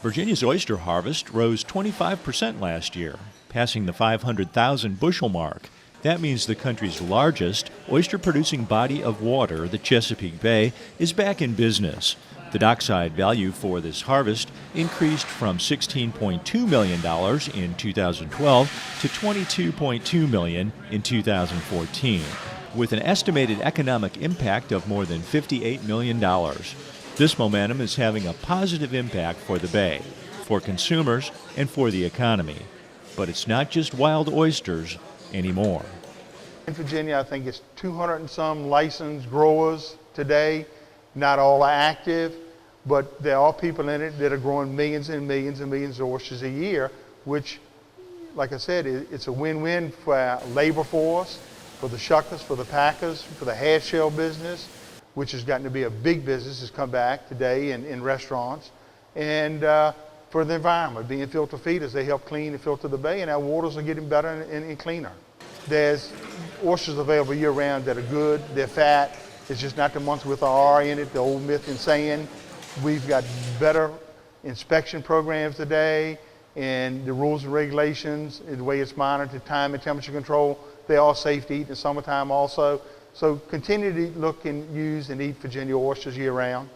Virginia's oyster harvest rose 25% last year, passing the 500,000 bushel mark. That means the country's largest oyster-producing body of water, the Chesapeake Bay, is back in business. The dockside value for this harvest increased from $16.2 million in 2012 to $22.2 million in 2014, with an estimated economic impact of more than $58 million. This momentum is having a positive impact for the Bay, for consumers, and for the economy. But it's not just wild oysters anymore. In Virginia, I think it's 200 and some licensed growers today. Not all are active, but there are people in it that are growing millions and millions and millions of oysters a year, which, like I said, it's a win-win for our labor force, for the shuckers, for the packers, for the half shell business, which has gotten to be a big business, has come back today in restaurants, and for the environment. Being filter feeders, they help clean and filter the bay, and our waters are getting better and cleaner. There's oysters available year-round that are good, they're fat, it's just not the ones with the R in it, the old myth and saying. We've got better inspection programs today, and the rules and regulations, and the way it's monitored, time and temperature control, they're all safe to eat in the summertime also. So continue to look and use and eat Virginia oysters year-round.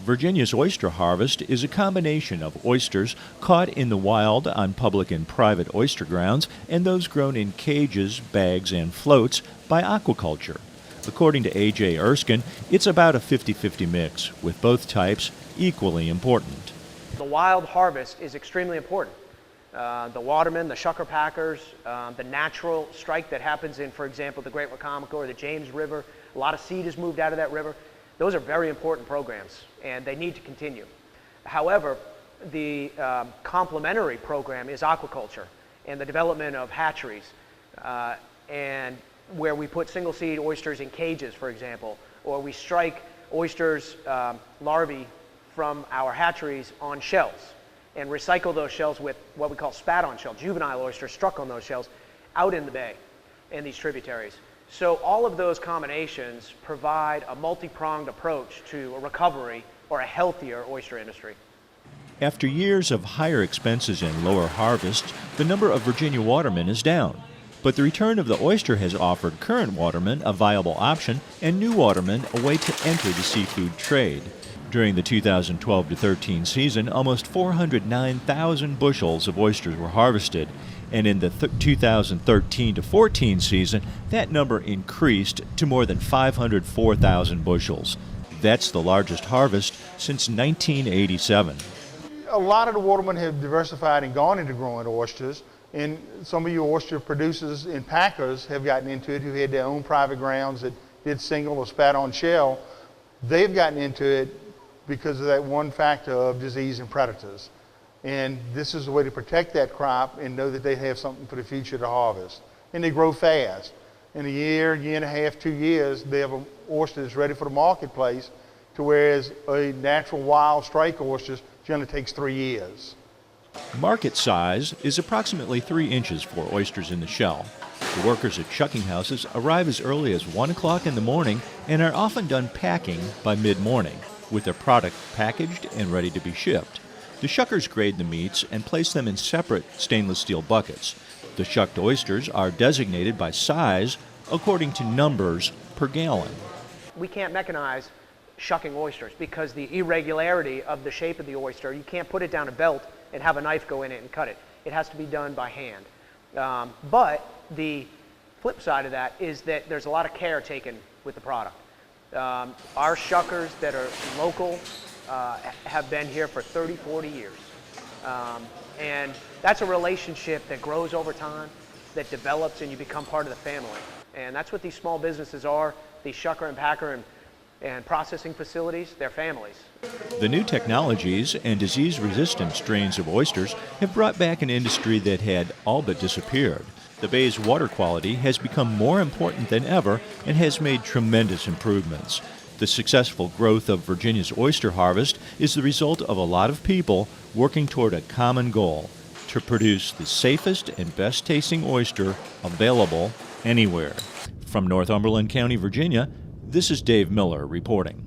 Virginia's oyster harvest is a combination of oysters caught in the wild on public and private oyster grounds and those grown in cages, bags, and floats by aquaculture. According to A.J. Erskine, it's about a 50-50 mix, with both types equally important. The wild harvest is extremely important. The watermen, the shucker packers, the natural strike that happens in, for example, the Great Wacomico or the James River. A lot of seed is moved out of that river. Those are very important programs, and they need to continue. However, the complementary program is aquaculture and the development of hatcheries, and where we put single seed oysters in cages, for example, or we strike oysters larvae from our hatcheries on shells and recycle those shells with what we call spat-on shells, juvenile oysters struck on those shells out in the bay and these tributaries. So all of those combinations provide a multi-pronged approach to a recovery or a healthier oyster industry. After years of higher expenses and lower harvests, the number of Virginia watermen is down. But the return of the oyster has offered current watermen a viable option and new watermen a way to enter the seafood trade. During the 2012-13 season, almost 409,000 bushels of oysters were harvested, and in the 2013-14 season, that number increased to more than 504,000 bushels. That's the largest harvest since 1987. A lot of the watermen have diversified and gone into growing oysters, and some of your oyster producers and packers have gotten into it who had their own private grounds that did single or spat-on shell. They've gotten into it because of that one factor of disease and predators. And this is a way to protect that crop and know that they have something for the future to harvest. And they grow fast. In a year, year and a half, 2 years, they have an oyster that's ready for the marketplace, to whereas a natural wild strike oyster generally takes 3 years. Market size is approximately 3 inches for oysters in the shell. The workers at shucking houses arrive as early as 1 o'clock in the morning and are often done packing by mid-morning, with their product packaged and ready to be shipped. The shuckers grade the meats and place them in separate stainless steel buckets. The shucked oysters are designated by size according to numbers per gallon. We can't mechanize shucking oysters because the irregularity of the shape of the oyster, you can't put it down a belt and have a knife go in it and cut it. It has to be done by hand. But the flip side of that is that there's a lot of care taken with the product. Our shuckers that are local have been here for 30, 40 years. And that's a relationship that grows over time, that develops, and you become part of the family. And that's what these small businesses are, these shucker and packer and processing facilities, they're families. The new technologies and disease-resistant strains of oysters have brought back an industry that had all but disappeared. The bay's water quality has become more important than ever and has made tremendous improvements. The successful growth of Virginia's oyster harvest is the result of a lot of people working toward a common goal: to produce the safest and best-tasting oyster available anywhere. From Northumberland County, Virginia, this is Dave Miller reporting.